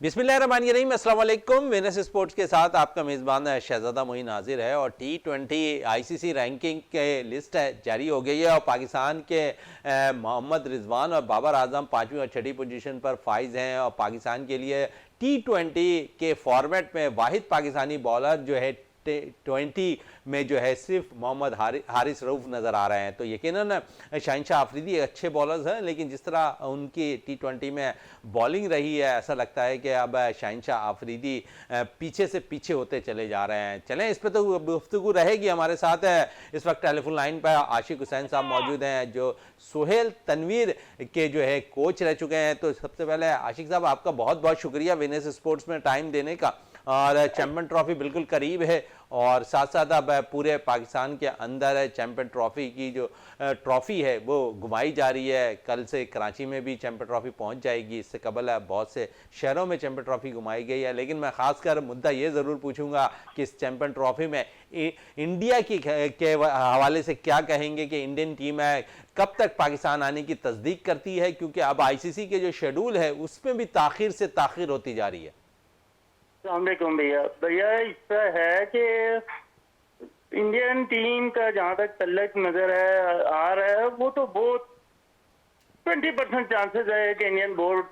बिस्मिल्लाहिर्रहमानिर्रहीम, अस्सलाम वालेकुम। विनस स्पोर्ट्स के साथ आपका मेज़बान शहजादा मोइन हाजिर है और T20 आईसीसी रैंकिंग के लिस्ट जारी हो गई है और पाकिस्तान के मोहम्मद रिजवान और बाबर आजम 5वीं और 6ठी पोजीशन पर फाइज हैं और पाकिस्तान के लिए T20 के फॉर्मेट में वाहिद पाकिस्तानी बॉलर जो है T20 में जो है सिर्फ मोहम्मद हारिस रऊफ नज़र आ रहे हैं। तो यकीनन शहनशाह आफरीदी अच्छे बॉलर्स हैं, लेकिन जिस तरह उनकी T20 में बॉलिंग रही है ऐसा लगता है कि अब शहनशाह आफरीदी पीछे से पीछे होते चले जा रहे हैं। चलें, इस पर तो गुफ्तगू रहेगी। हमारे साथ है इस वक्त टेलीफोन लाइन पर आशिक हुसैन साहब मौजूद हैं जो सुहेल तनवीर के जो है कोच रह चुके हैं। तो सबसे पहले आशिक साहब, आपका बहुत बहुत शुक्रिया विनस स्पोर्ट्स में टाइम देने का। और चैंपियन ट्रॉफी बिल्कुल करीब है और साथ साथ अब पूरे पाकिस्तान के अंदर चैंपियन ट्रॉफी की जो ट्रॉफी है वो घुमाई जा रही है। कल से कराची में भी चैंपियन ट्रॉफी पहुंच जाएगी। इससे कबल बहुत से शहरों में चैंपियन ट्रॉफी घुमाई गई है, लेकिन मैं खासकर मुद्दा ये ज़रूर पूछूंगा कि इस चैंपियन ट्रॉफी में इंडिया के हवाले से क्या कहेंगे कि इंडियन टीम है कब तक पाकिस्तान आने की तस्दीक करती है, क्योंकि अब आईसीसी के जो शेड्यूल है उसमें भी ताखिर से ताखिर होती जा रही है। अस्सलामुअलैकुम भैया इसका है कि इंडियन टीम का जहाँ तक तल्लक नजर आ रहा है वो तो बहुत 20% चांसेस है कि इंडियन बोर्ड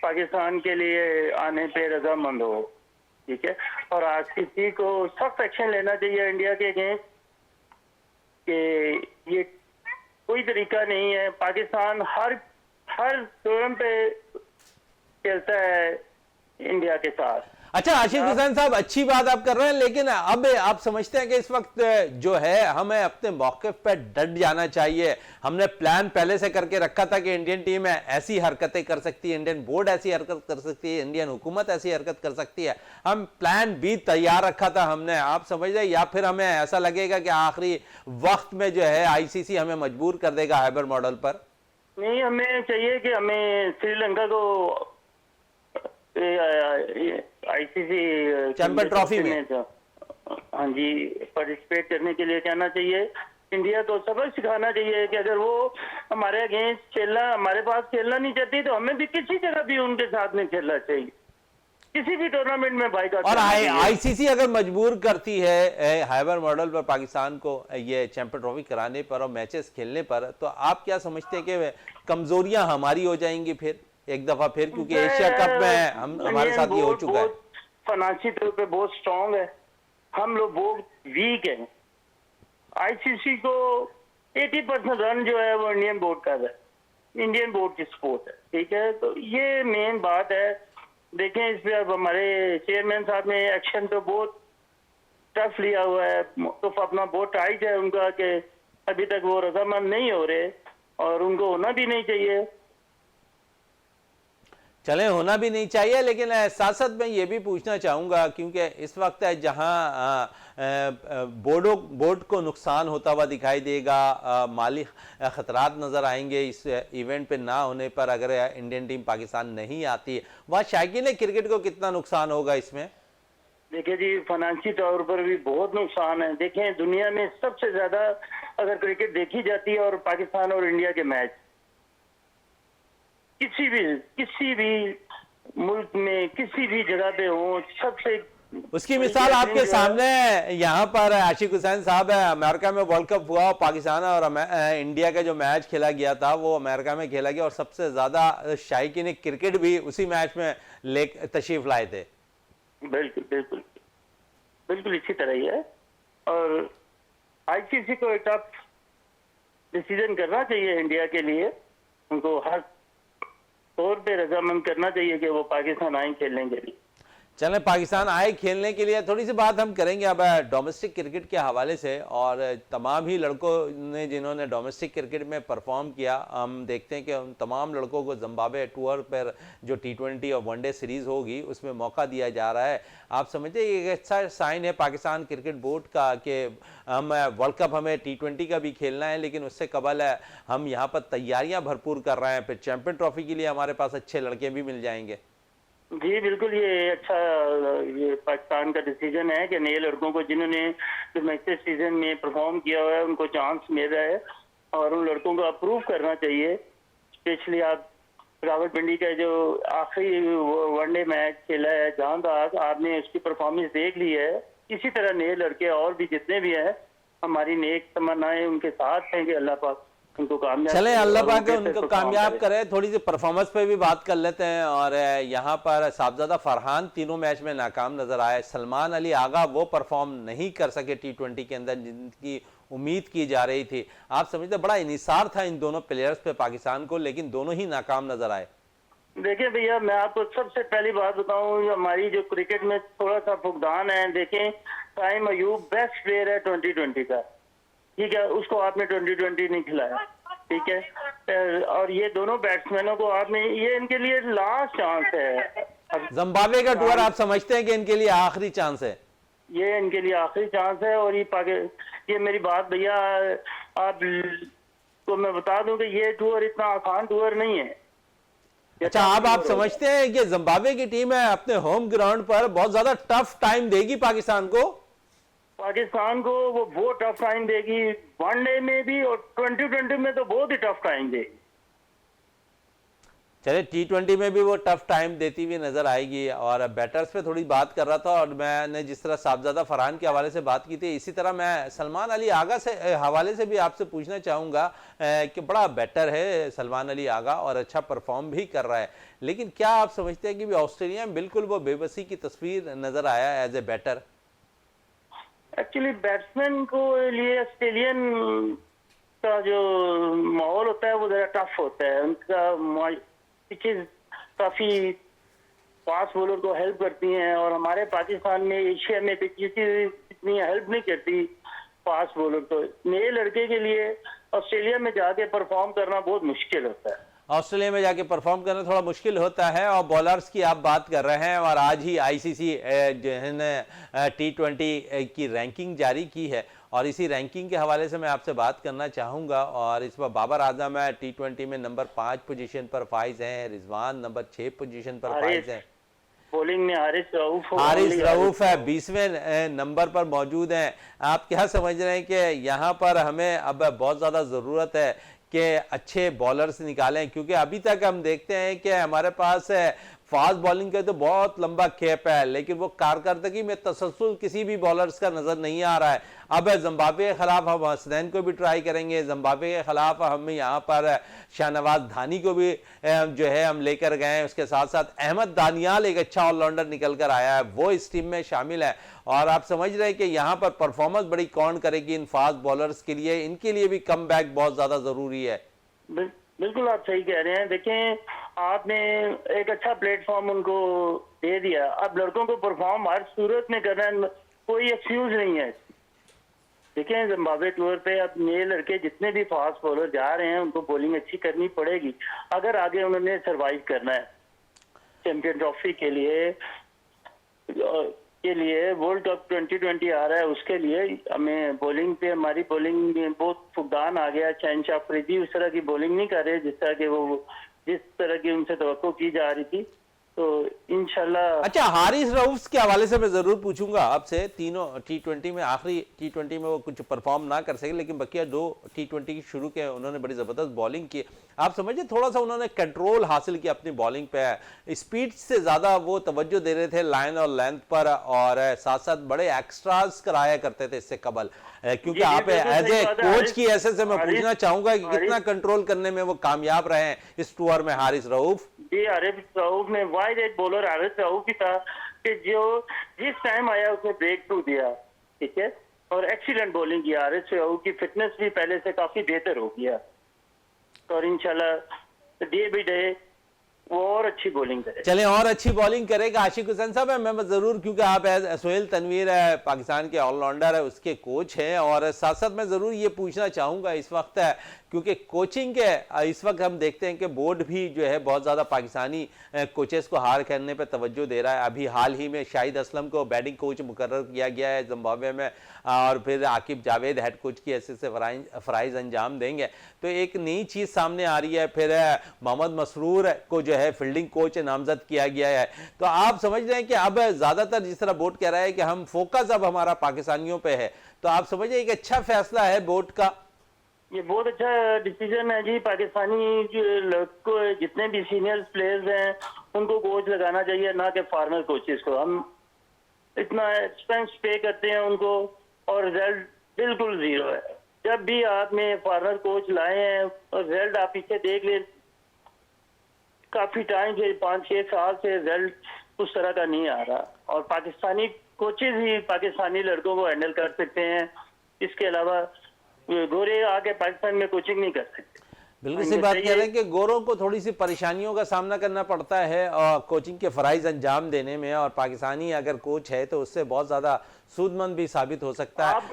पाकिस्तान के लिए आने पे रजामंद हो। ठीक है, और आईसीसी को सख्त एक्शन लेना चाहिए इंडिया के अगेंस्ट कि ये कोई तरीका नहीं है। पाकिस्तान हर टर्म पे खेलता है इंडिया के साथ। अच्छा आशिक हुसैन साहब, अच्छी बात आप कर रहे हैं, लेकिन अब आप समझते हैं कि इस वक्त जो है हमें अपने मौक़िफ़ पर डट जाना चाहिए। हमने प्लान पहले से करके रखा था कि इंडियन टीम ऐसी हरकतें कर सकती है, इंडियन बोर्ड ऐसी हरकत कर सकती है, इंडियन हुकूमत ऐसी हरकत कर सकती है। हम प्लान भी तैयार रखा था हमने, आप समझ रहे, या फिर हमें ऐसा लगेगा कि आखिरी वक्त में जो है आईसीसी हमें मजबूर कर देगा हाइब्रिड मॉडल पर? नहीं, हमें चाहिए कि हमें श्रीलंका को आईसीसी चैंपियन ट्रॉफी में हाँ जी पार्टिसिपेट करने के लिए कहना चाहिए। इंडिया को सबक सिखाना चाहिए कि अगर वो हमारे अगेंस्ट खेलना, हमारे पास खेलना नहीं चाहती तो हमें भी किसी जगह भी उनके साथ नहीं खेलना चाहिए, किसी भी टूर्नामेंट में बाइकआउट। और आईसीसी अगर मजबूर करती है हाइब्रिड मॉडल पर पाकिस्तान को ये चैंपियन ट्रॉफी कराने पर और मैचेस खेलने पर, तो आप क्या समझते हैं कि कमजोरियां हमारी हो जाएंगी फिर एक दफा फिर, क्योंकि एशिया कप में हमारे साथ ये हो चुका है। फाइनेंशियल तौर पे बहुत स्ट्रांग है, हम लोग बहुत वीक हैं। आईसीसी को 80% रन जो है वो इंडियन बोर्ड का है, इंडियन बोर्ड की सपोर्ट है। ठीक है, तो ये मेन बात है। देखें इस पे अब हमारे चेयरमैन साहब ने एक्शन तो बहुत टफ लिया हुआ है, तो अपना बहुत टाइट है उनका कि अभी तक वो रजामंद नहीं हो रहे और उनको होना भी नहीं चाहिए। चलें, होना भी नहीं चाहिए, लेकिन साथ साथ मैं ये भी पूछना चाहूँगा क्योंकि इस वक्त जहाँ बोर्ड को नुकसान होता हुआ दिखाई देगा, माली ख़तरात नज़र आएंगे इस इवेंट पे ना होने पर अगर इंडियन टीम पाकिस्तान नहीं आती, वहाँ शायकीन क्रिकेट को कितना नुकसान होगा इसमें? देखिए जी, फाइनेंशियल तौर पर भी बहुत नुकसान है। देखें दुनिया में सबसे ज़्यादा अगर क्रिकेट देखी जाती है और पाकिस्तान और इंडिया के मैच किसी भी मुल्क में किसी भी जगह पे हो, सबसे उसकी मिसाल आपके सामने यहाँ पर आशिक हुसैन साहब है। अमेरिका में वर्ल्ड कप हुआ और पाकिस्तान और इंडिया का जो मैच खेला गया था वो अमेरिका में खेला गया और सबसे ज्यादा शायकीन क्रिकेट भी उसी मैच में तशरीफ लाए थे। बिल्कुल बिल्कुल बिल्कुल इसी तरह ही है और आईसीसी को एक टफ डिसीजन करना चाहिए इंडिया के लिए। उनको हर तौर पे रजामंद करना चाहिए कि वो पाकिस्तान आए खेलने के लिए। चलें, पाकिस्तान आए खेलने के लिए थोड़ी सी बात हम करेंगे अब डोमेस्टिक क्रिकेट के हवाले से। और तमाम ही लड़कों ने जिन्होंने डोमेस्टिक क्रिकेट में परफॉर्म किया, हम देखते हैं कि उन तमाम लड़कों को जिम्बाब्वे टूर पर जो T20 और वनडे सीरीज़ होगी उसमें मौका दिया जा रहा है। आप समझते हैं एक अच्छा साइन है पाकिस्तान क्रिकेट बोर्ड का कि हम वर्ल्ड कप हमें T20 का भी खेलना है, लेकिन उससे कबल हम यहाँ पर तैयारियाँ भरपूर कर रहे हैं, फिर चैम्पियन ट्रॉफी के लिए हमारे पास अच्छे लड़के भी मिल जाएंगे। जी बिल्कुल, ये अच्छा ये पाकिस्तान का डिसीजन है कि नए लड़कों को जिन्होंने डोमेस्टिक सीजन में परफॉर्म किया हुआ है उनको चांस मिल रहा है और उन लड़कों को अप्रूव करना चाहिए। स्पेशली आप रावलपिंडी का जो आखिरी वनडे मैच खेला है जहांदार, आपने उसकी परफॉर्मेंस देख ली है। इसी तरह नए लड़के और भी जितने भी हैं, हमारी नेक तमन्नाएं उनके साथ हैं कि अल्लाह पाक उनको कामयाब चले करे अल्लाह और पाक उनके से उनको परफॉर्म कामयाब करे। करे। थोड़ी सी परफॉर्मेंस पे भी बात कर लेते हैं। और यहाँ पर साहबजादा फरहान तीनों मैच में नाकाम नजर आए। सलमान अली आगा वो परफॉर्म नहीं कर सके T20 के अंदर जिनकी उम्मीद की जा रही थी। आप समझते बड़ा इनिसार था इन दोनों प्लेयर्स पे पाकिस्तान को, लेकिन दोनों ही नाकाम नजर आए। देखिए भैया, मैं आपको सबसे पहली बात बताऊं, हमारी जो क्रिकेट में थोड़ा सा फुकदान है। देखें, ताइम अयूब बेस्ट प्लेयर है 2020 का, ठीक है, उसको आपने 2020 नहीं खिलाया, ठीक है। और ये दोनों बैट्समैनों को आपने, ये इनके लिए लास्ट चांस है। जिम्बाब्वे का टूर आप समझते हैं कि इनके लिए आखिरी चांस है? ये इनके लिए आखिरी चांस है। और ये मेरी बात भैया, आप को मैं बता दूं कि ये टूर इतना आसान टूर नहीं है। अच्छा, अब आप समझते हैं कि जिम्बाब्वे की टीम है अपने होम ग्राउंड पर बहुत ज्यादा टफ टाइम देगी पाकिस्तान को? पाकिस्तान को वो बहुत टफ टाइम देगी, वनडे में भी और 2020 में तो बहुत ही टफ टाइम देगी। चले T20 में भी वो टफ टाइम देती हुई नजर आएगी। और बैटर्स पे थोड़ी बात कर रहा था, और मैंने जिस तरह साहबजादा फरहान के हवाले से बात की थी, इसी तरह मैं सलमान अली आगा से हवाले से भी आपसे पूछना चाहूँगा कि बड़ा बैटर है सलमान अली आगा और अच्छा परफॉर्म भी कर रहा है, लेकिन क्या आप समझते हैं कि भी ऑस्ट्रेलिया में बिल्कुल वो बेबसी की तस्वीर नजर आया as a batter? Actually batsman को लिए ऑस्ट्रेलियन का जो माहौल होता है वो जरा टफ होता है। उनका पिचेस काफी फास्ट बॉलर को हेल्प करती हैं, और हमारे पाकिस्तान में एशिया में पिचेस इतनी हेल्प नहीं करती फास्ट बॉलर को। नए लड़के के लिए ऑस्ट्रेलिया में जाके परफॉर्म करना बहुत मुश्किल होता है। ऑस्ट्रेलिया में जाके परफॉर्म करना थोड़ा मुश्किल होता है। और बॉलर्स की आप बात कर रहे हैं, और आज ही आईसीसी जो है ना T20 की रैंकिंग जारी की है, और इसी रैंकिंग के हवाले से मैं आपसे बात करना चाहूँगा। और इस पर बाबर आजम है T20 में नंबर 5 पोजीशन पर फाइज हैं, रिजवान नंबर 6 पोजीशन पर फाइज हैं, बॉलिंग में हारिस रऊफ है 20वें नंबर पर मौजूद हैं। आप क्या समझ रहे हैं कि यहाँ पर हमें अब बहुत ज़्यादा ज़रूरत है कि अच्छे बॉलर्स निकालें, क्योंकि अभी तक हम देखते हैं कि हमारे पास फास्ट बॉलिंग का तो बहुत लंबा खेप है, लेकिन वो कारकर्दगी में तसल्सल किसी भी बॉलर्स का नजर नहीं आ रहा है। अब जिम्बाब्वे के खिलाफ हम हसनैन को भी ट्राई करेंगे, जिम्बाब्वे के खिलाफ हम यहाँ पर शाहनवाज धानी को भी जो है हम लेकर गए हैं, उसके साथ साथ अहमद दानियाल एक अच्छा ऑलराउंडर निकल कर आया है, वो इस टीम में शामिल है। और आप समझ रहे हैं कि यहाँ पर परफॉर्मेंस बड़ी काउंट करेगी इन फास्ट बॉलर्स के लिए, इनके लिए भी कम बैक बहुत ज्यादा जरूरी है। बिल्कुल आप सही कह रहे हैं। देखें, आपने एक अच्छा प्लेटफॉर्म उनको दे दिया, अब लड़कों को परफॉर्म हर सूरत में करना है, कोई एक्सक्यूज नहीं है। देखें, जिम्बाब्वे टूर पे अब नए लड़के जितने भी फास्ट बॉलर जा रहे हैं उनको बॉलिंग अच्छी करनी पड़ेगी अगर आगे उन्होंने सरवाइव करना है चैंपियन ट्रॉफी के लिए वर्ल्ड कप 2020 आ रहा है, उसके लिए हमें बॉलिंग पे, हमारी बॉलिंग में बहुत फुकदान आ गया। शहनशाह अफरीदी उस तरह की बॉलिंग नहीं कर रहे जिस तरह की उनसे तवक्को की जा रही थी, तो इंशाल्लाह। अच्छा, हारिस रऊफ के हवाले से मैं जरूर पूछूंगा आपसे। तीनों T20 में, आखिरी T20 में वो कुछ परफॉर्म ना कर सके, लेकिन बकिया 2 T20 की शुरू के उन्होंने बड़ी जबरदस्त बॉलिंग की। आप समझिए थोड़ा सा उन्होंने कंट्रोल हासिल किया अपनी बॉलिंग पे, स्पीड से ज्यादा वो तवज्जो दे रहे थे लाइन और लेंथ पर, और साथ साथ बड़े एक्स्ट्रास कराया करते थे इससे कबल। क्योंकि आप एज ए कोच की ऐसे से मैं पूछना चाहूंगा कि कितना कंट्रोल करने में वो कामयाब रहे हैं इस टूर में हारिस रऊफ? जी, हारिस रऊफ ने वाइड एक बॉलर हारिस रऊफ ही था कि जो जिस टाइम आया उसने ब्रेक थ्रू दिया, ठीक है, और एक्सीलेंट बॉलिंग किया। हारिस रऊफ की फिटनेस भी पहले से काफी बेहतर हो गया, और इंशाल्लाह डे बाई डे वो और अच्छी बॉलिंग करे। चलें, और अच्छी बॉलिंग करेगा आशिक हुसैन साहब है। मैं जरूर, क्योंकि आप सोहेल तनवीर है, पाकिस्तान के ऑलराउंडर है, उसके कोच हैं, और साथ साथ मैं जरूर ये पूछना चाहूंगा इस वक्त क्योंकि कोचिंग के इस वक्त हम देखते हैं कि बोर्ड भी जो है बहुत ज़्यादा पाकिस्तानी कोचेस को हार करने पर तवज्जो दे रहा है। अभी हाल ही में शाहिद असलम को बैटिंग कोच मुकर्रर किया गया है जिम्बाब्वे में, और फिर आकिब जावेद हेड कोच की ऐसे से फ़राइज़ अंजाम देंगे, तो एक नई चीज़ सामने आ रही है। फिर मोहम्मद मसरूर को जो है फील्डिंग कोच नामजद किया गया है। तो आप समझ रहे हैं कि अब ज़्यादातर जिस तरह बोर्ड कह रहा है कि हम फोकस अब हमारा पाकिस्तानियों पर है, तो आप समझिए एक अच्छा फैसला है बोर्ड का। ये बहुत अच्छा डिसीजन है जी। पाकिस्तानी जो लड़कों जितने भी सीनियर प्लेयर्स हैं उनको कोच लगाना चाहिए, ना कि फॉरनर कोचेस को। हम इतना एक्सपेंस पे करते हैं उनको और रिजल्ट बिल्कुल जीरो है। जब भी आपने फॉरनर कोच लाए हैं और रिजल्ट आप पीछे देख ले, काफी टाइम से 5-6 साल से रिजल्ट उस तरह का नहीं आ रहा। और पाकिस्तानी कोचेज ही पाकिस्तानी लड़कों को हैंडल कर सकते हैं, इसके अलावा गोरे आके पाकिस्तान में कोचिंग नहीं कर सकते। बिल्कुल सी बात कह रहे हैं कि गोरों को थोड़ी सी परेशानियों का सामना करना पड़ता है और कोचिंग के फराइज अंजाम देने में, और पाकिस्तानी अगर कोच है तो उससे बहुत ज्यादा सूदमंद भी साबित हो सकता है। आप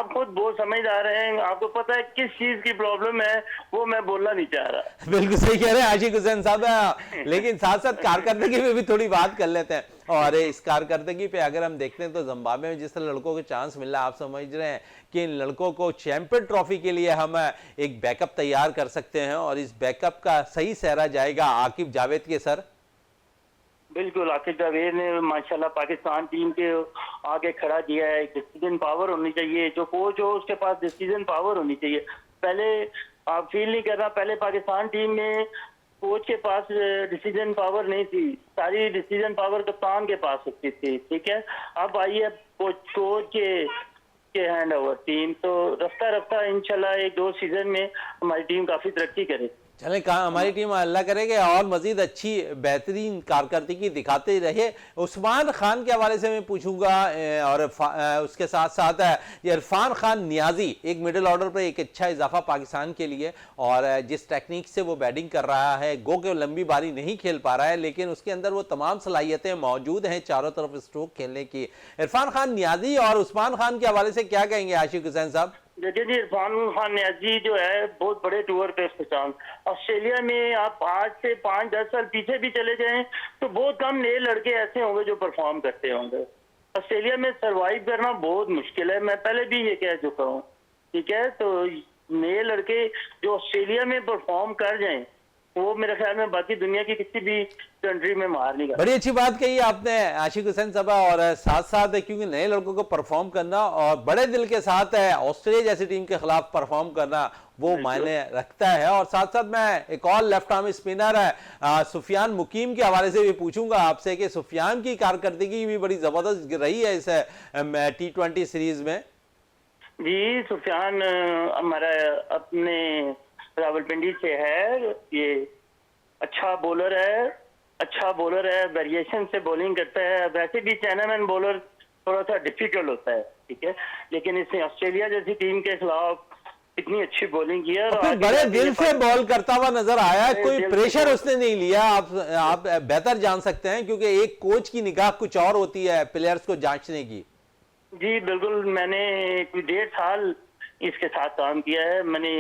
खुद बहुत समझदार हैं, आपको पता है किस चीज की प्रॉब्लम है, वो मैं बोलना नहीं चाह रहा। बिल्कुल सही कह रहे हैं आशिक हुसैन साहब, लेकिन साथ साथ कारकर्दगी में भी थोड़ी बात कर लेते हैं। और इस कारकर्दगी पे अगर हम देखते हैं तो जिम्बाब्वे में जिस तरह लड़कों को चांस मिल रहा है, आप समझ रहे हैं कि इन लड़कों को चैंपियन ट्रॉफी के लिए हम एक बैकअप तैयार कर सकते हैं, और इस बैकअप का सही सहरा जाएगा आकिब जावेद के सर। बिल्कुल, आकिब जावेद ने माशाल्लाह पाकिस्तान टीम के आगे खड़ा किया है। डिसीजन पावर होनी चाहिए, जो कोच हो उसके पास डिसीजन पावर होनी चाहिए। पहले आप फील नहीं करना, पहले पाकिस्तान टीम में कोच के पास डिसीजन पावर नहीं थी, सारी डिसीजन पावर कप्तान के पास होती थी। ठीक है, अब आई है कोच के हैंड ओवर टीम, तो रफ्ता रफ्ता इंशाल्लाह 1-2 सीजन में हमारी टीम काफी तरक्की करे। चले कहा हमारी टीम अल्लाह करेगा और मजीद अच्छी बेहतरीन कारकर्दगी दिखाते रहे। उस्मान खान के हवाले से मैं पूछूंगा, और उसके साथ साथ इरफान खान नियाजी एक मिडिल ऑर्डर पर एक अच्छा इजाफा पाकिस्तान के लिए, और जिस टेक्निक से वो बैटिंग कर रहा है, गो के लंबी बारी नहीं खेल पा रहा है लेकिन उसके अंदर वो तमाम सलाहियतें मौजूद हैं चारों तरफ स्ट्रोक खेलने की। इरफान खान नियाजी और उस्मान खान के हवाले से क्या कहेंगे आशिक हुसैन साहब? देखिए जी, इरफान खान नियाजी जो है बहुत बड़े टूर पे पहचान। ऑस्ट्रेलिया में आप आज से 5-10 साल पीछे भी चले जाएं तो बहुत कम नए लड़के ऐसे होंगे जो परफॉर्म करते होंगे। ऑस्ट्रेलिया में सरवाइव करना बहुत मुश्किल है, मैं पहले भी ये कह चुका हूँ। ठीक है, तो नए लड़के जो ऑस्ट्रेलिया में परफॉर्म कर जाएं वो मेरे ख्याल में बाकी दुनिया की किसी भी कंट्री में मार नहीं कर। बड़ी अच्छी बात कही आपने आशिक हुसैन साहब, और साथ साथ क्योंकि नए लड़कों को परफॉर्म करना और बड़े दिल के साथ ऑस्ट्रेलिया जैसी टीम के खिलाफ परफॉर्म करना वो मायने रखता है। और साथ साथ मैं एक और लेफ्ट आर्म स्पिनर है सुफियान मुकीम के हवाले से भी पूछूंगा आपसे कि सुफियान की कारकर्दगी भी बड़ी जबरदस्त रही है इस T20 सीरीज में। जी, सुफियान हमारा अपने रावलपिंडी से है, ये अच्छा बॉलर है, वेरिएशन से बॉलिंग करता है। वैसे भी चाइनामैन बॉलर थोड़ा सा डिफिकल्ट होता है, ठीक है, लेकिन इसने ऑस्ट्रेलिया जैसी टीम के खिलाफ इतनी अच्छी बॉलिंग की है और फिर बड़े दिल से बॉल करता हुआ नजर आया, कोई प्रेशर उसने नहीं लिया। आप बेहतर जान सकते हैं क्योंकि एक कोच की निगाह कुछ और होती है प्लेयर्स को जांचने की। जी बिल्कुल, मैंने 1.5 साल इसके साथ काम किया है। मैंने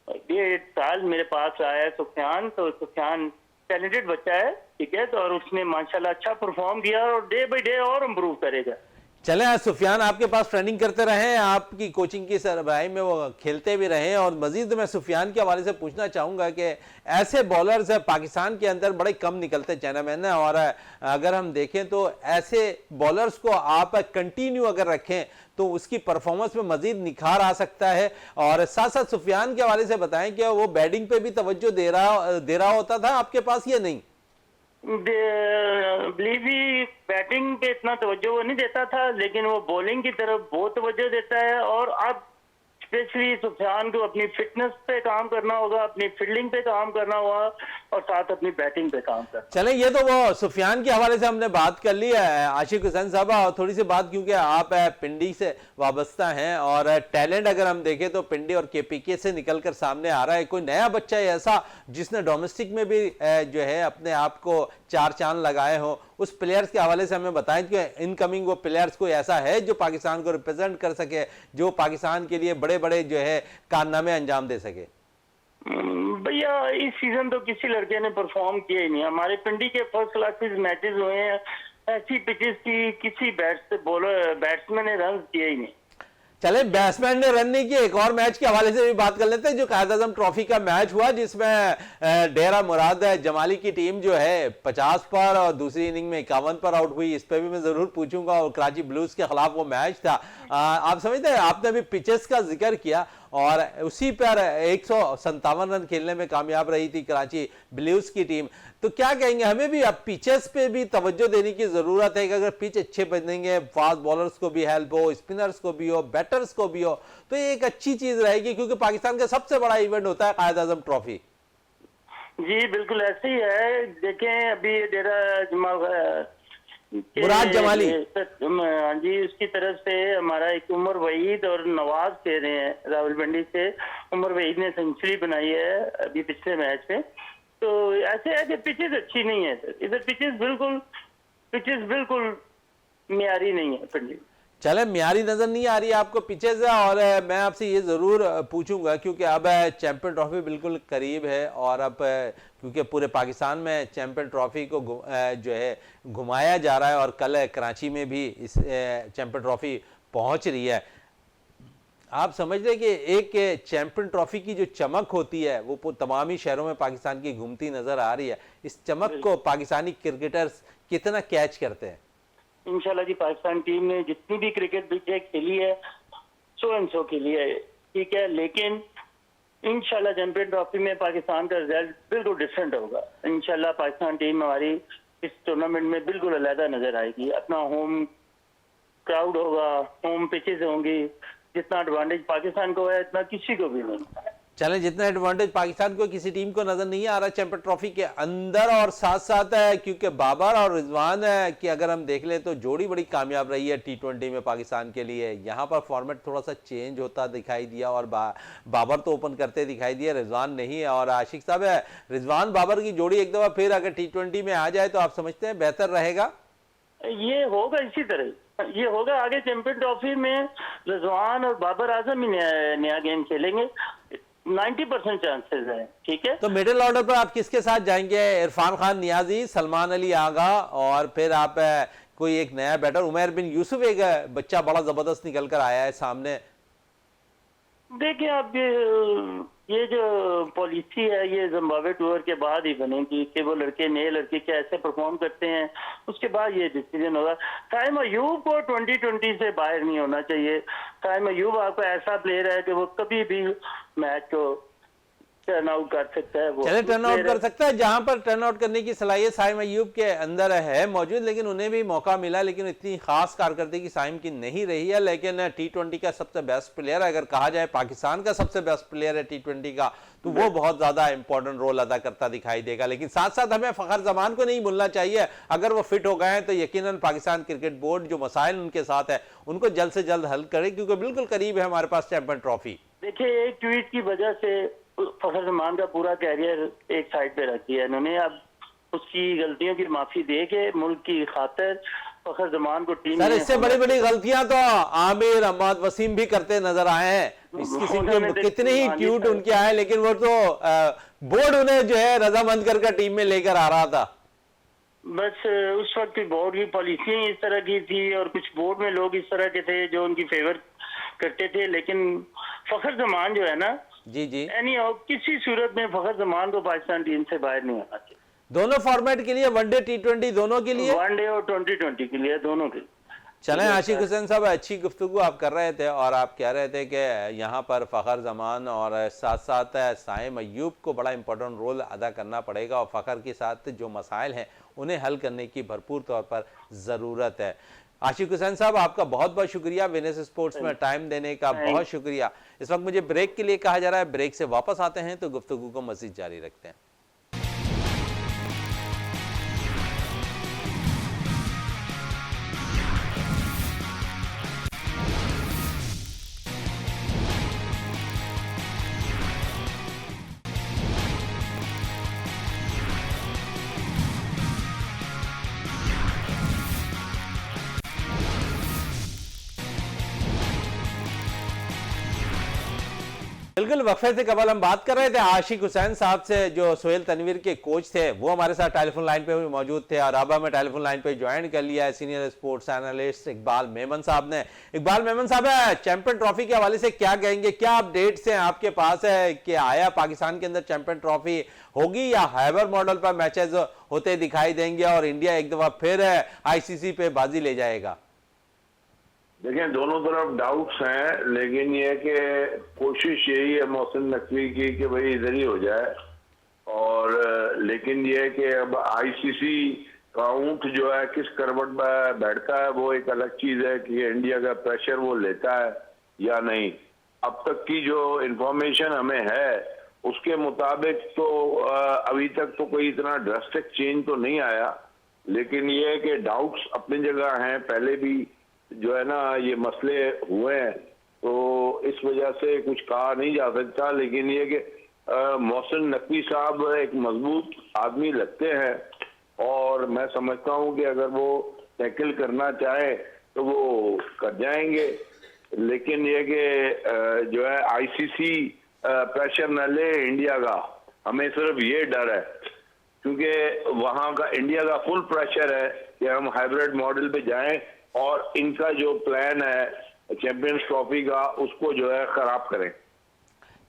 1.5 साल मेरे पास रहा है सुफियान, तो सुफियान टैलेंटेड बच्चा है, ठीक है, तो और उसने माशाल्लाह अच्छा परफॉर्म किया और डे बाय डे और इम्प्रूव करेगा। चले सुफियान आपके पास ट्रेनिंग करते रहे, आपकी कोचिंग की सरबराही में वो खेलते भी रहे, और मजीद मैं सुफियान के हवाले से पूछना चाहूँगा कि ऐसे बॉलर्स पाकिस्तान के अंदर बड़े कम निकलते चैनामैन, और अगर हम देखें तो ऐसे बॉलर्स को आप कंटिन्यू अगर रखें तो उसकी परफॉर्मेंस में मजीद निखार आ सकता है। और साथ साथ सुफियान के हवाले से बताएं कि वो बैटिंग पे भी तवज्जो दे रहा होता था आपके पास या नहीं? बिलीव ही बैटिंग पे इतना तवज्जो वो नहीं देता था, लेकिन वो बॉलिंग की तरफ बहुत तवज्जो देता है। और अब स्पेशली सुफियान को अपनी फिटनेस पे काम करना होगा, अपनी फील्डिंग पे काम करना होगा और साथ अपनी बैटिंग पे काम करना। चले, ये तो वो सुफियान के हवाले से हमने बात कर ली है आशिक हुसैन साहब, और थोड़ी सी बात क्योंकि आप पिंडी से वाबस्ता हैं और टैलेंट अगर हम देखें तो पिंडी और केपीके से निकलकर सामने आ रहा है। कोई नया बच्चा है ऐसा जिसने डोमेस्टिक में भी जो है अपने आप को 4 चांद लगाए हो, उस प्लेयर्स के हवाले से हमें बताएं कि इनकमिंग वो प्लेयर्स कोई ऐसा है जो पाकिस्तान को रिप्रेजेंट कर सके, जो पाकिस्तान के लिए बड़े बड़े जो है कारनामे अंजाम दे सके? भैया इस सीजन तो किसी लड़के ने परफॉर्म किया ही नहीं। हमारे पिंडी के फर्स्ट क्लासेस मैचेस हुए हैं, ऐसी पिचेस की किसी बैट्समैन ने रन किए ही नहीं। चले, बैट्समैन ने रन नहीं किए, एक और मैच के हवाले से भी बात कर लेते हैं जो कायद आजम ट्रॉफी का मैच हुआ, जिसमें डेरा मुराद जमाली की टीम जो है 50 पर और दूसरी इनिंग में 51 पर आउट हुई। इस पर भी मैं जरूर पूछूंगा, और कराची ब्लूज के खिलाफ वो मैच था। आप समझते हैं, आपने भी पिचेस का जिक्र किया, और उसी पर 157 रन खेलने में कामयाब रही थी कराची ब्लूज की टीम। तो क्या कहेंगे, हमें भी अब पिचेस पे भी तवज्जो देने की जरूरत है कि अगर पिच अच्छे बनेंगे, फास्ट बॉलर्स को भी हेल्प हो, स्पिनर्स को भी हो, बैटर्स को भी हो, तो ये एक अच्छी चीज रहेगी, क्योंकि पाकिस्तान का सबसे बड़ा इवेंट होता है कायद आजम ट्रॉफी। जी बिल्कुल ऐसे ही है। देखें अभी डेरा मुराद जमाली, हाँ जी, उसकी तरफ से हमारा एक उमर वहीद और नवाज खेल रहे हैं रावलपिंडी से। उमर वहीद ने सेंचुरी बनाई है अभी पिछले मैच में। तो ऐसे है कि पिचेस अच्छी नहीं है सर, इधर पिचेस बिल्कुल मियारी नहीं है पंडित। चले म्यारी नजर नहीं आ रही है आपको पिचेज, और मैं आपसे ये जरूर पूछूंगा क्योंकि अब चैंपियन ट्रॉफी बिल्कुल करीब है, और अब क्योंकि पूरे पाकिस्तान में चैंपियन ट्रॉफी को जो है घुमाया जा रहा है, और कल कराची में भी इस चैंपियन ट्रॉफी पहुंच रही है। आप समझ रहे कि एक चैंपियन ट्रॉफी की जो चमक होती है वो तमाम ही शहरों में पाकिस्तान की घूमती नजर आ रही है। इस चमक को पाकिस्तानी क्रिकेटर्स कितना कैच करते हैं? इंशाल्लाह जी, पाकिस्तान टीम ने जितनी भी क्रिकेट खेली है सो एंड सो खेली है, ठीक है, लेकिन इंशाल्लाह चैंपियन ट्रॉफी में पाकिस्तान का रिजल्ट बिल्कुल डिफरेंट होगा। इंशाल्लाह पाकिस्तान टीम हमारी इस टूर्नामेंट में बिल्कुल अलग नजर आएगी। अपना होम क्राउड होगा, होम पिचेस होंगी, जितना एडवांटेज पाकिस्तान को है इतना किसी को भी नहीं। चले, जितना एडवांटेज पाकिस्तान को किसी टीम को नजर नहीं आ रहा चैंपियन ट्रॉफी के अंदर, और साथ साथ है क्योंकि बाबर और रिजवान है कि अगर हम देख ले तो जोड़ी बड़ी कामयाब रही है T20 में पाकिस्तान के लिए। यहाँ पर फॉर्मेट थोड़ा सा चेंज होता दिखाई दिया, और बाबर तो ओपन करते दिखाई दिया, रिजवान नहीं है। और आशिक साहब है, रिजवान बाबर की जोड़ी एक दफा फिर अगर T20 में आ जाए तो आप समझते हैं बेहतर रहेगा? ये होगा इसी तरह, ये होगा आगे चैंपियन ट्रॉफी में रिजवान और बाबर आजम ही नया गेम खेलेंगे, 90% चांसेस है, ठीक है। तो मिडिल ऑर्डर पर आप किसके साथ जाएंगे? इरफान खान नियाजी, सलमान अली आगा, और फिर आप कोई एक नया बैटर उमर बिन यूसुफ, एक बच्चा बड़ा जबरदस्त निकल कर आया है सामने। देखिए आप ये जो पॉलिसी है ये जिम्बाब्वे टूर के बाद ही बनेगी कि वो नए लड़के कैसे परफॉर्म करते हैं, उसके बाद ये डिसीजन होगा। साइम अयूब को 2020 से बाहर नहीं होना चाहिए। साइम अयूब आपका ऐसा प्लेयर है कि वो कभी भी मैच को टर्न आउट कर सकता है। वो चले, टर्न आउट कर सकता है, जहां पर टर्न आउट करने की सलाहियत साइम अयूब के अंदर है मौजूद, लेकिन उन्हें भी मौका मिला, लेकिन इतनी खास कारकर्दगी साइम की नहीं रही है। लेकिन T20 का सबसे बेस्ट प्लेयर, अगर कहा जाए पाकिस्तान का सबसे बेस्ट प्लेयर है T20 का, तो वो बहुत ज्यादा इंपॉर्टेंट रोल अदा करता दिखाई देगा। लेकिन साथ साथ हमें फखर जमान को नहीं भूलना चाहिए। अगर वो फिट हो गए हैं तो यकीनन पाकिस्तान क्रिकेट बोर्ड जो मसाइल उनके साथ है उनको जल्द से जल्द हल करे, क्योंकि बिल्कुल करीब है हमारे पास चैंपियन ट्रॉफी। देखिए एक ट्वीट की वजह से फखर जमान का पूरा कैरियर एक साइड पे रख दिया इन्होंने। अब उसकी गलतियों की माफी दे के मुल्क की खातिर फखर जमान को टीम सर, इससे बड़ी बड़ी गलतियां तो आमिर, अहमद वसीम भी करते नजर आए हैं। इस किस्म के कितने ही ट्वीट उनके आए, लेकिन वो तो बोर्ड उन्हें जो है रजामंद कर टीम में लेकर आ रहा था। बस उस वक्त बोर्ड की पॉलिसी इस तरह की थी, और कुछ बोर्ड में लोग इस तरह के थे जो उनकी फेवर करते थे। लेकिन फखर जमान जो है ना, जी जी, किसी सूरत में फखर जमान को पाकिस्तान टीम से बाहर नहीं होना चाहिए। दोनों फॉर्मेट के लिए, वनडे T20 दोनों के लिए, वनडे और 2020 के लिए, दोनों के। चलें, आशिक हुसैन साहब अच्छी गुफ्तगू आप कर रहे थे, और आप कह रहे थे कि यहाँ पर फ़खर जमान और साथ साथ साइम अयूब को बड़ा इंपॉर्टेंट रोल अदा करना पड़ेगा, और फ़खर के साथ जो मसाइल हैं उन्हें हल करने की भरपूर तौर पर ज़रूरत है। आशिक हुसैन साहब, आपका बहुत बहुत शुक्रिया विनेस स्पोर्ट्स में टाइम देने का, बहुत शुक्रिया। इस वक्त मुझे ब्रेक के लिए कहा जा रहा है, ब्रेक से वापस आते हैं तो गुफ्तगू को मज़ीद जारी रखते हैं। बिल्कुल, वक्फे से कबल हम बात कर रहे थे आशिक हुसैन साहब से, जो सोहेल तनवीर के कोच थे, वो हमारे साथ टेलीफोन लाइन पे भी मौजूद थे, और अब हमें टेलीफोन लाइन पे ज्वाइन कर लिया है senior sports analyst Iqbal Memon साहब ने। इकबाल मेमन साहब, चैंपियन ट्रॉफी के हवाले से क्या कहेंगे? क्या अपडेट्स हैं आपके पास है कि आया पाकिस्तान के अंदर चैंपियन ट्रॉफी होगी, या हैबर मॉडल पर मैचेस होते दिखाई देंगे और इंडिया एक दफा फिर ICC पे बाजी ले जाएगा? देखें, दोनों तरफ डाउट्स हैं, लेकिन ये है कि कोशिश यही है मोहसिन नकवी की कि भाई इधर ही हो जाए। और लेकिन ये है कि अब आईसीसी का ऊंट जो है किस करवट में बैठता है वो एक अलग चीज है कि इंडिया का प्रेशर वो लेता है या नहीं। अब तक की जो इंफॉर्मेशन हमें है उसके मुताबिक तो अभी तक तो कोई इतना ड्रास्टिक चेंज तो नहीं आया, लेकिन ये है कि डाउट्स अपनी जगह हैं। पहले भी जो है ना ये मसले हुए हैं, तो इस वजह से कुछ कहा नहीं जा सकता। लेकिन ये कि मोहसिन नकवी साहब एक मजबूत आदमी लगते हैं और मैं समझता हूं कि अगर वो टैकल करना चाहे तो वो कर जाएंगे। लेकिन ये कि जो है आईसीसी प्रेशर न ले इंडिया का, हमें सिर्फ ये डर है क्योंकि वहां का इंडिया का फुल प्रेशर है कि हम हाइब्रिड मॉडल पे जाएं और इनका जो प्लान है चैंपियंस ट्रॉफी का उसको जो है खराब करें।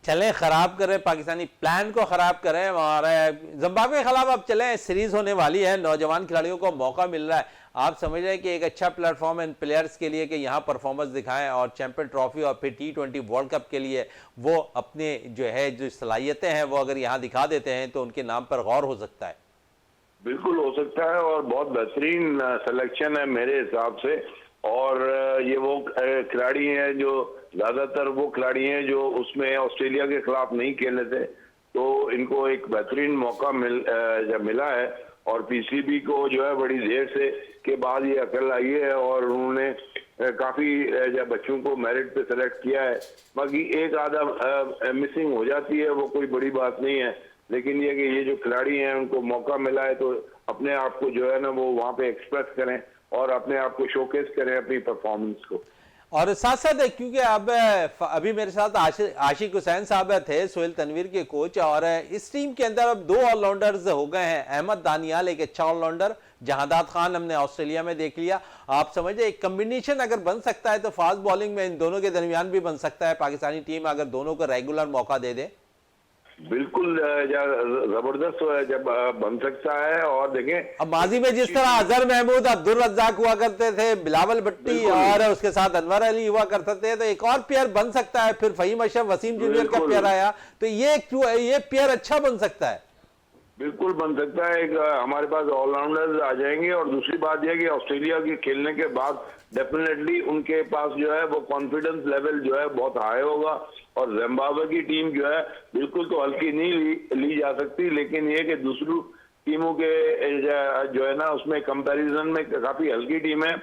चलें खराब करें, पाकिस्तानी प्लान को खराब करें। हमारे जिम्बाब्वे के खिलाफ अब चलें, सीरीज होने वाली है, नौजवान खिलाड़ियों को मौका मिल रहा है। आप समझ रहे हैं कि एक अच्छा प्लेटफॉर्म है इन प्लेयर्स के लिए कि यहाँ परफॉर्मेंस दिखाएं और चैंपियन ट्रॉफी और फिर T20 वर्ल्ड कप के लिए वो अपने जो सलाहियतें हैं वो अगर यहाँ दिखा देते हैं तो उनके नाम पर गौर हो सकता है। बिल्कुल हो सकता है और बहुत बेहतरीन सिलेक्शन है मेरे हिसाब से। और ये वो खिलाड़ी हैं जो ज्यादातर वो खिलाड़ी हैं जो उसमें ऑस्ट्रेलिया के खिलाफ नहीं खेले थे, तो इनको एक बेहतरीन मौका मिला है। और पीसीबी को जो है बड़ी देर से के बाद ये अकल आई है और उन्होंने काफी बच्चों को मेरिट पे सेलेक्ट किया है। बाकी एक आधा मिसिंग हो जाती है, वो कोई बड़ी बात नहीं है। लेकिन ये कि ये जो खिलाड़ी हैं उनको मौका मिला है तो अपने आप को जो है ना वो वहाँ पे एक्सप्रेस करें और अपने आप को शोकेस करें अपनी परफॉर्मेंस को। और साथ साथ क्योंकि अब अभी मेरे साथ आशिक हुसैन साहब थे, सोहेल तनवीर के कोच, और इस टीम के अंदर अब 2 ऑलराउंडर्स हो गए हैं। अहमद दानियाल एक अच्छा ऑलराउंडर, जहादात खान हमने ऑस्ट्रेलिया में देख लिया। आप समझे एक कम्बिनेशन अगर बन सकता है तो फास्ट बॉलिंग में इन दोनों के दरमियान भी बन सकता है पाकिस्तानी टीम अगर दोनों को रेगुलर मौका दे दे। बिल्कुल जबरदस्त जब बन सकता है। और देखें अब माजी में जिस तरह अजहर महमूद, अब्दुल रज्जाक हुआ करते थे, बिलावल भट्टी और उसके साथ अनवर अली हुआ करते थे, तो एक और पेयर बन सकता है। फिर फहीम अशरफ, वसीम जूनियर का पेयर आया, तो ये पेयर अच्छा बन सकता है। बिल्कुल बन सकता है। एक हमारे पास ऑलराउंडर्स आ जाएंगे और दूसरी बात यह कि ऑस्ट्रेलिया के खेलने के बाद डेफिनेटली उनके पास जो है वो कॉन्फिडेंस लेवल जो है बहुत हाई होगा। और जिम्बाब्वे की टीम जो है बिल्कुल तो हल्की नहीं ली जा सकती, लेकिन ये कि दूसरी टीमों के जो है ना उसमें कंपैरिजन में काफी हल्की टीम है।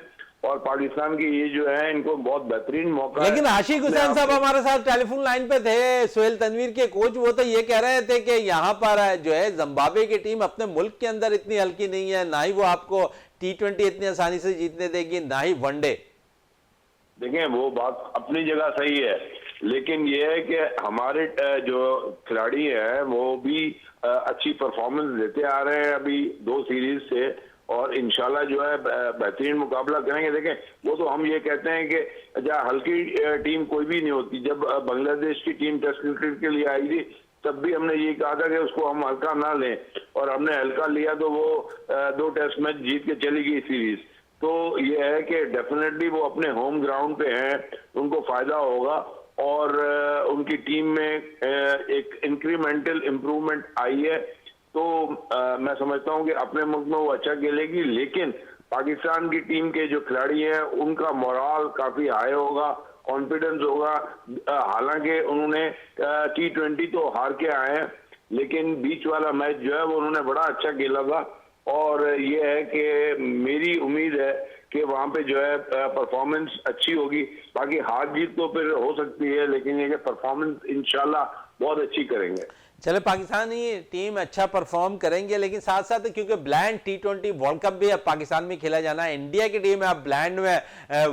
और पाकिस्तान की ये जो है इनको बहुत बेहतरीन मौका लेकिन आशिक हुसैन साहब हमारे साथ टेलीफोन लाइन पे थे, सोहेल तनवीर के कोच, वो तो ये कह रहे थे कि यहाँ पर जो है जिम्बाब्वे की टीम अपने मुल्क के अंदर इतनी हल्की नहीं है, ना ही वो आपको T20 इतनी आसानी से जीतने देगी, ना ही वनडे। देखें वो बात अपनी जगह सही है, लेकिन ये है कि हमारे जो खिलाड़ी हैं वो भी अच्छी परफॉर्मेंस देते आ रहे हैं अभी 2 सीरीज से, और इंशाल्लाह जो है बेहतरीन मुकाबला करेंगे। देखें वो तो हम ये कहते हैं कि जहाँ हल्की टीम कोई भी नहीं होती। जब बांग्लादेश की टीम टेस्ट क्रिकेट के लिए आई थी तब भी हमने ये कहा था कि उसको हम हल्का ना लें, और हमने हल्का लिया तो वो 2 टेस्ट मैच जीत के चली गई सीरीज। तो ये है कि डेफिनेटली वो अपने होम ग्राउंड पे हैं, उनको फायदा होगा। और उनकी टीम में एक इंक्रीमेंटल इम्प्रूवमेंट आई है, तो मैं समझता हूं कि अपने मुल्क में वो अच्छा खेलेगी। लेकिन पाकिस्तान की टीम के जो खिलाड़ी हैं उनका मोराल काफी हाई होगा, कॉन्फिडेंस होगा। हालांकि उन्होंने T20 तो हार के आए हैं, लेकिन बीच वाला मैच जो है वो उन्होंने बड़ा अच्छा खेला था। और ये है कि मेरी उम्मीद है कि वहां पे जो है परफॉर्मेंस अच्छी होगी। बाकी हार जीत तो फिर हो सकती है, लेकिन ये परफॉर्मेंस इंशाल्लाह बहुत अच्छी करेंगे। चले पाकिस्तानी टीम अच्छा परफॉर्म करेंगे, लेकिन साथ साथ क्योंकि ब्लैंड T20 वर्ल्ड कप भी अब पाकिस्तान में खेला जाना है। इंडिया की टीम अब ब्लैंड में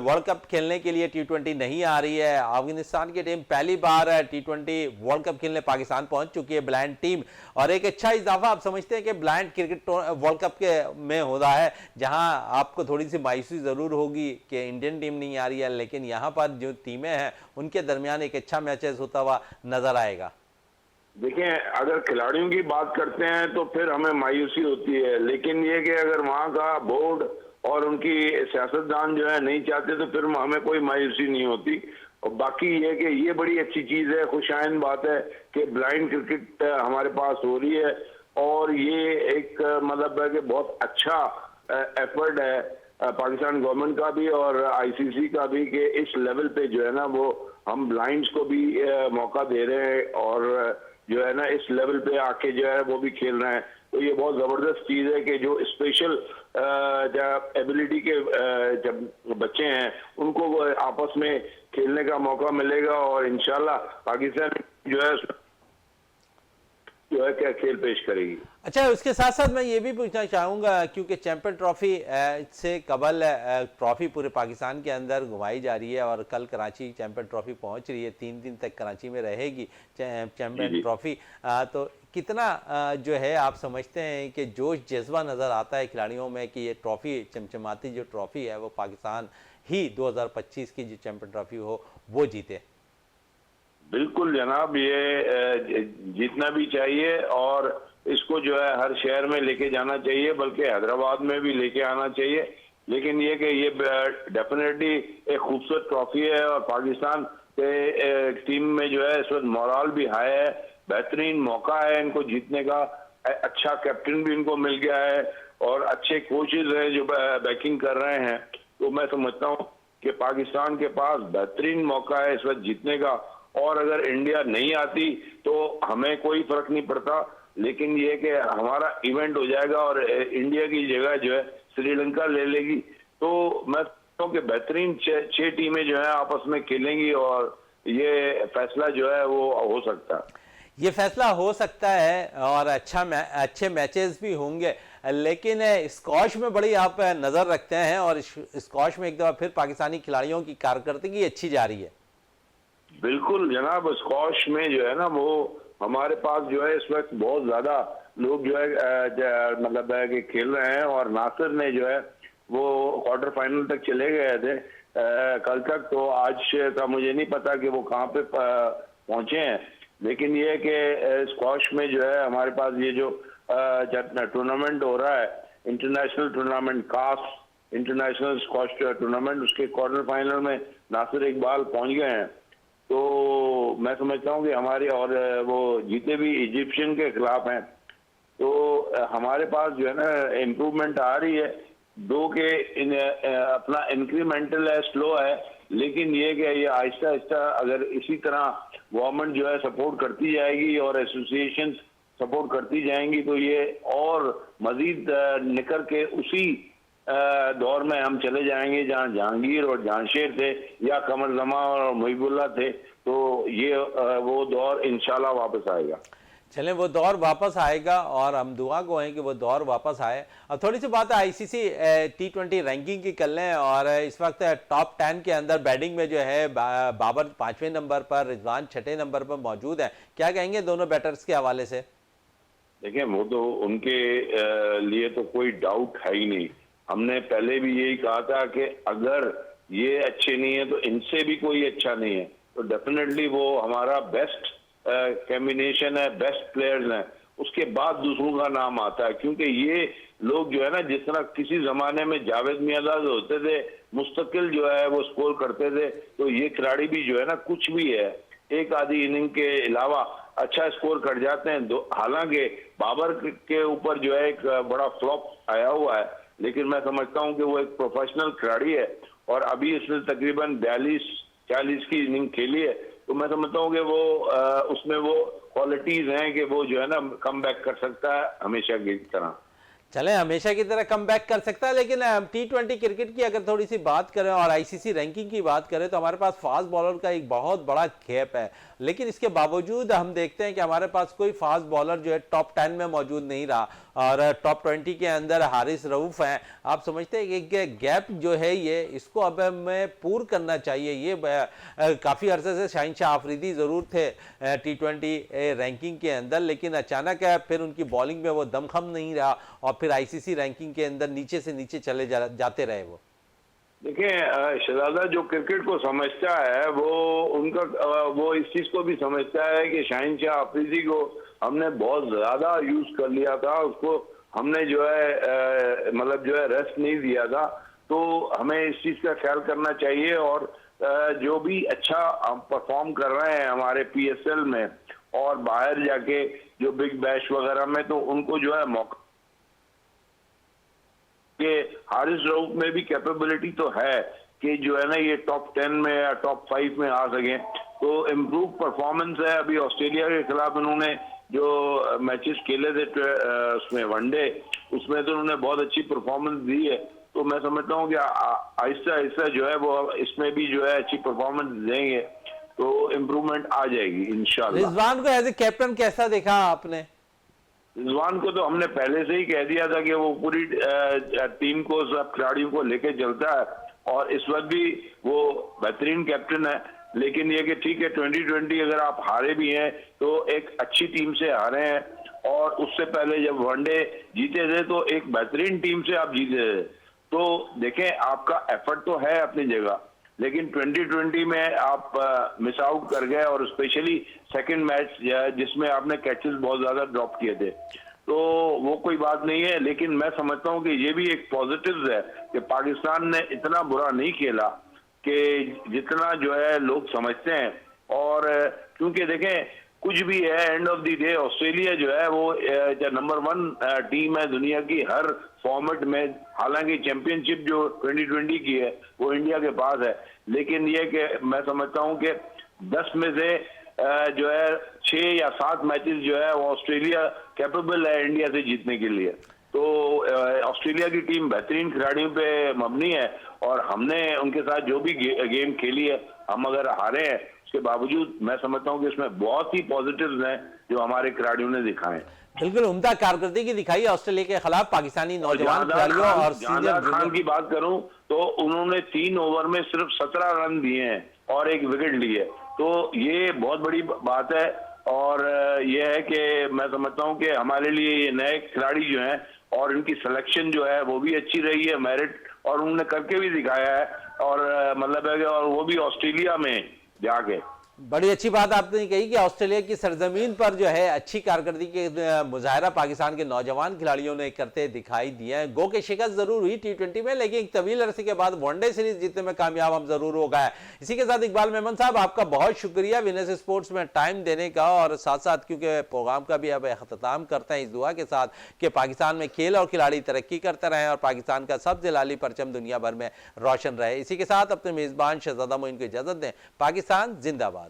वर्ल्ड कप खेलने के लिए T20 नहीं आ रही है। अफगानिस्तान की टीम पहली बार T20 वर्ल्ड कप खेलने पाकिस्तान पहुंच चुकी है, ब्लैंड टीम। और एक अच्छा इजाफा आप समझते हैं कि ब्लैंड क्रिकेट वर्ल्ड कप के में हो रहा है, जहां आपको थोड़ी सी मायूसी जरूर होगी कि इंडियन टीम नहीं आ रही है, लेकिन यहाँ पर जो टीमें हैं उनके दरमियान एक अच्छा मैचेस होता हुआ नजर आएगा। देखिए अगर खिलाड़ियों की बात करते हैं तो फिर हमें मायूसी होती है, लेकिन ये कि अगर वहाँ का बोर्ड और उनकी सियासतदान जो है नहीं चाहते तो फिर हमें कोई मायूसी नहीं होती। और बाकी ये कि ये बड़ी अच्छी चीज है, खुशाइन बात है कि ब्लाइंड क्रिकेट हमारे पास हो रही है और ये एक मतलब है कि बहुत अच्छा एफर्ट है पाकिस्तान गवर्नमेंट का भी और आईसीसी का भी कि इस लेवल पे जो है ना वो हम ब्लाइंड्स को भी मौका दे रहे हैं और जो है ना इस लेवल पे आके जो है वो भी खेल रहे हैं। तो ये बहुत जबरदस्त चीज है कि जो स्पेशल एबिलिटी के जब बच्चे हैं उनको आपस में खेलने का मौका मिलेगा और इंशाल्लाह पाकिस्तान जो है क्या खेल पेश करेगी। अच्छा, उसके साथ साथ मैं ये भी पूछना चाहूँगा क्योंकि चैंपियन ट्रॉफी से कबल ट्रॉफी पूरे पाकिस्तान के अंदर घुमाई जा रही है और कल कराची चैंपियन ट्रॉफी पहुंच रही है, 3 दिन तक कराची में रहेगी चैंपियन ट्रॉफी। तो कितना जो है आप समझते हैं कि जोश जज्बा नज़र आता है खिलाड़ियों में कि ये ट्रॉफी चमचमाती जो ट्रॉफी है वो पाकिस्तान ही 2025 की जो चैंपियन ट्रॉफी हो वो जीते? बिल्कुल जनाब, ये जीतना भी चाहिए और इसको जो है हर शहर में लेके जाना चाहिए, बल्कि हैदराबाद में भी लेके आना चाहिए। लेकिन ये कि ये डेफिनेटली एक खूबसूरत ट्रॉफी है और पाकिस्तान के टीम में जो है इस वक्त मोरल भी हाई है, बेहतरीन मौका है इनको जीतने का। अच्छा कैप्टन भी इनको मिल गया है और अच्छे कोचेज हैं जो बैकिंग कर रहे हैं। तो मैं समझता हूँ कि पाकिस्तान के पास बेहतरीन मौका है इस वक्त जीतने का और अगर इंडिया नहीं आती तो हमें कोई फर्क नहीं पड़ता, लेकिन ये कि हमारा इवेंट हो जाएगा और इंडिया की जगह जो है श्रीलंका ले लेगी। तो मैं समझता हूँ कि बेहतरीन 6 टीमें जो है आपस में खेलेंगी और ये फैसला जो है वो हो सकता है। ये फैसला हो सकता है और अच्छे मैचेस भी होंगे, लेकिन स्क्वॉश में बड़ी आप नज़र रखते हैं और स्क्वॉश में एक दफ़ा फिर पाकिस्तानी खिलाड़ियों की कारकर्दगी अच्छी जा रही है। बिल्कुल जनाब, स्क्वॉश में जो है ना वो हमारे पास जो है इस वक्त बहुत ज्यादा लोग जो है मतलब है कि खेल रहे हैं और नासिर ने जो है वो क्वार्टर फाइनल तक चले गए थे कल तक। तो आज का मुझे नहीं पता कि वो कहाँ पे पहुंचे हैं, लेकिन ये है कि स्क्वॉश में जो है हमारे पास ये जो टूर्नामेंट हो रहा है, इंटरनेशनल टूर्नामेंट, काफ इंटरनेशनल स्क्वॉश टूर्नामेंट, उसके क्वार्टर फाइनल में नासिर इकबाल पहुंच गए हैं। तो मैं समझता हूँ कि हमारे और वो जीते भी इजिप्शियन के खिलाफ हैं। तो हमारे पास जो है ना इम्प्रूवमेंट आ रही है। दो के अपना इंक्रीमेंटल है, स्लो है, लेकिन ये कि ये आहिस्ता आहिस्ता अगर इसी तरह गवर्नमेंट जो है सपोर्ट करती जाएगी और एसोसिएशन सपोर्ट करती जाएंगी तो ये और मजीद निकल के उसी दौर में हम चले जाएंगे जहां जहांगीर और जहांशेर थे या कमर जमा और मुहिबुल्लाह थे। तो ये वो दौर इंशाल्लाह वापस आएगा। चलें, वो दौर वापस आएगा और हम दुआ को हैं कि वो दौर वापस आए। अब थोड़ी सी बात है आईसीसी T20 रैंकिंग की कर लें और इस वक्त टॉप 10 के अंदर बैटिंग में जो है बाबर 5वें नंबर पर, रिजवान 6ठे नंबर पर मौजूद है। क्या कहेंगे दोनों बैटर्स के हवाले से? देखिए, वो तो उनके लिए तो कोई डाउट है ही नहीं। हमने पहले भी यही कहा था कि अगर ये अच्छे नहीं है तो इनसे भी कोई अच्छा नहीं है। तो डेफिनेटली वो हमारा बेस्ट कॉम्बिनेशन है, बेस्ट प्लेयर्स हैं, उसके बाद दूसरों का नाम आता है। क्योंकि ये लोग जो है ना, जिस तरह किसी जमाने में जावेद मियांदाद होते थे, मुस्तकिल जो है वो स्कोर करते थे, तो ये खिलाड़ी भी जो है ना कुछ भी है एक आधी इनिंग के अलावा अच्छा स्कोर कर जाते हैं। हालांकि बाबर के ऊपर जो है एक बड़ा फ्लॉप आया हुआ है, लेकिन मैं समझता हूं कि वो एक प्रोफेशनल खिलाड़ी है और अभी उसने तकरीबन 42-40 की इनिंग खेली है। तो मैं समझता हूं कि वो उसमें वो क्वालिटीज हैं कि वो जो है ना कम बैक कर सकता है हमेशा की तरह। चले, हमेशा की तरह कम बैक कर सकता है, लेकिन T20 क्रिकेट की अगर थोड़ी सी बात करें और आईसीसी रैंकिंग की बात करें तो हमारे पास फास्ट बॉलर का एक बहुत बड़ा गैप है। लेकिन इसके बावजूद हम देखते हैं कि हमारे पास कोई फास्ट बॉलर जो है टॉप 10 में मौजूद नहीं रहा और टॉप 20 के अंदर हारिस रऊफ हैं। आप समझते हैं कि गैप जो है ये इसको अब हमें पूर्ण करना चाहिए? ये काफ़ी अरसे से शाहीन शाह आफरीदी ज़रूर थे T20 रैंकिंग के अंदर, लेकिन अचानक फिर उनकी बॉलिंग में वो दमखम नहीं रहा और फिर आईसीसी रैंकिंग के अंदर नीचे से नीचे चले जाते रहे। वो देखिए, शहजादा जो क्रिकेट को समझता है वो उनका वो इस चीज को भी समझता है कि शाहीन शाह अफरीदी को हमने बहुत ज्यादा यूज कर लिया था, उसको हमने जो है मतलब जो है रेस्ट नहीं दिया था। तो हमें इस चीज का ख्याल करना चाहिए और जो भी अच्छा परफॉर्म कर रहे हैं हमारे पीएसएल में और बाहर जाके जो बिग बैश वगैरह में, तो उनको जो है मौका कि हारिस रऊफ में भी कैपेबिलिटी तो है कि जो है ना ये टॉप 10 में या टॉप 5 में आ सके। तो इम्प्रूव परफॉर्मेंस है। अभी ऑस्ट्रेलिया के खिलाफ इन्होंने जो मैचेस खेले थे उसमें वनडे, उसमें तो उन्होंने बहुत अच्छी परफॉर्मेंस दी है। तो मैं समझता हूँ कि आहिस्ता आहिस्ता जो है वो इसमें भी जो है अच्छी परफॉर्मेंस देंगे तो इम्प्रूवमेंट आ जाएगी इंशाल्लाह। रिजवान को एज ए कैप्टन कैसा देखा आपने? रिजवान को तो हमने पहले से ही कह दिया था कि वो पूरी टीम को, सब खिलाड़ियों को लेके चलता है और इस वक्त भी वो बेहतरीन कैप्टन है। लेकिन ये कि ठीक है 2020 अगर आप हारे भी हैं तो एक अच्छी टीम से हारे हैं, और उससे पहले जब वनडे जीते थे तो एक बेहतरीन टीम से आप जीते थे। तो देखें आपका एफर्ट तो है अपनी जगह, लेकिन 2020 में आप मिस आउट कर गए, और स्पेशली सेकंड मैच जिसमें आपने कैचेस बहुत ज्यादा ड्रॉप किए थे। तो वो कोई बात नहीं है, लेकिन मैं समझता हूं कि ये भी एक पॉजिटिव है कि पाकिस्तान ने इतना बुरा नहीं खेला कि जितना जो है लोग समझते हैं। और क्योंकि देखें कुछ भी है, end of the day Australia जो है वो नंबर 1 टीम है दुनिया की हर फॉर्मेट में। हालांकि चैंपियनशिप जो 2020 की है वो इंडिया के पास है, लेकिन ये कि मैं समझता हूं कि 10 में से जो है 6 या 7 मैचेस जो है वो ऑस्ट्रेलिया कैपेबल है इंडिया से जीतने के लिए। तो ऑस्ट्रेलिया की टीम बेहतरीन खिलाड़ियों पे मबनी है, और हमने उनके साथ जो भी गेम खेली है, हम अगर हारे हैं उसके बावजूद मैं समझता हूं कि इसमें बहुत ही पॉजिटिव्स हैं जो हमारे खिलाड़ियों ने दिखाए। बिल्कुल उम्दा कारकर्दगी दिखाई है ऑस्ट्रेलिया के खिलाफ पाकिस्तानी नौजवान खिलाड़ियों। और जहांदार खान की बात करूं तो उन्होंने 3 ओवर में सिर्फ 17 रन दिए हैं और 1 विकेट ली है। तो ये बहुत बड़ी बात है, और ये है कि मैं समझता हूं कि हमारे लिए ये नए खिलाड़ी जो हैं और इनकी सिलेक्शन जो है वो भी अच्छी रही है, मेरिट, और उन्होंने करके भी दिखाया है। और मतलब है कि और वो भी ऑस्ट्रेलिया में जाके। बड़ी अच्छी बात आपने कही कि ऑस्ट्रेलिया की सरजमीन पर जो है अच्छी कारकर्दगी के मुजाहरा पाकिस्तान के नौजवान खिलाड़ियों ने करते दिखाई दिए हैं। गो के शिकस्त जरूर हुई T20 में, लेकिन एक तवील अरसे के बाद वनडे सीरीज जीतने में कामयाब हम जरूर हो गए। इसी के साथ इकबाल मेमन साहब आपका बहुत शुक्रिया विनर्स स्पोर्ट्स में टाइम देने का, और साथ साथ क्योंकि प्रोग्राम का भी अब अख्ताम करते हैं इस दुआ के साथ कि पाकिस्तान में खेल और खिलाड़ी तरक्की करते रहें और पाकिस्तान का सब जलाली परचम दुनिया भर में रोशन रहे। इसी के साथ अपने मेजबान शहजादा मोइन को इजाजत दें। पाकिस्तान जिंदाबाद।